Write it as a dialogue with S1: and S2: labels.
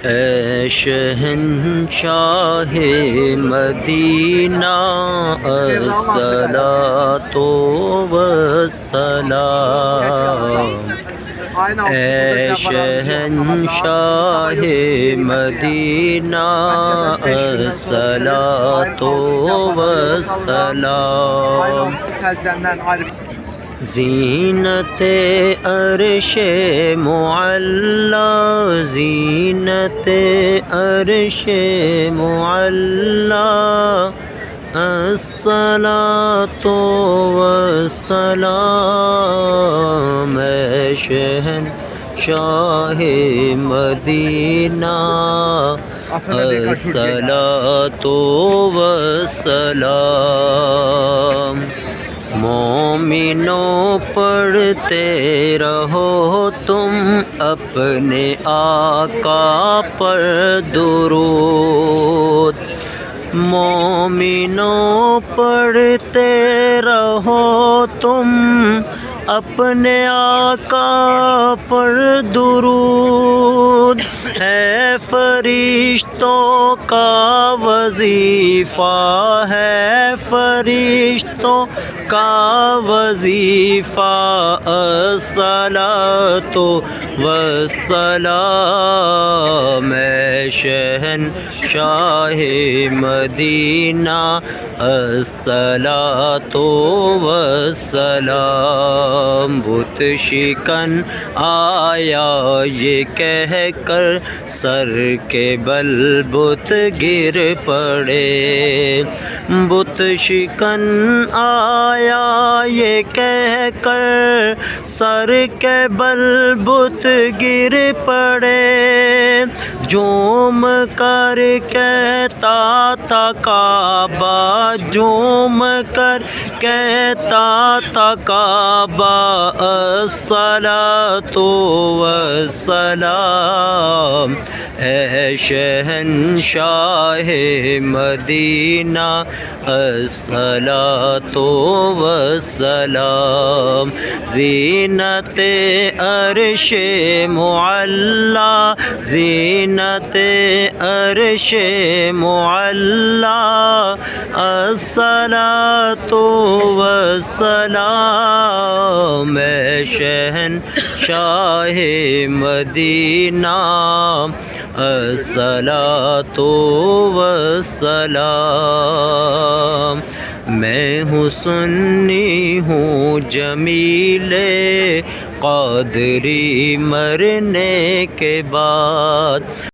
S1: اے شہنشاہ مدینہ الصلاۃ والسلام، اے شہنشاہ مدینہ الصلاۃ والسلام، زینت عرش معلی، زینت عرش معلی، الصلاۃ والسلام، اے شہنشاہ مدینہ الصلاۃ والسلام، مومنوں پڑھتے رہو تم اپنے آقا پر درود، مومنوں پڑھتے رہو تم اپنے آقا پر درود، ہے فرشتوں کا وظیفہ، ہے فرشتوں کا وظیفہ، الصلاۃ والسلام، اے شہنشاہ مدینہ الصلاۃ والسلام، بت شکن آیا یہ کہہ کر سر کے بل بت گر پڑے، بت شکن آیا یہ کہہ کر سر کے بل بت گر پڑے، جھوم کر کہتا تھا کعبہ، جھوم کر کہتا تھا کعبہ، الصلاۃ والسلام، اے شہنشاہ مدینہ الصلاۃ والسلام، زینت عرش معلی، زینت عرش معلی، الصلاۃ والسلام، اے شہنشاہ مدینہ الصلاۃ والسلام، میں ہوں سنی ہوں جمیل قادری مرنے کے بعد،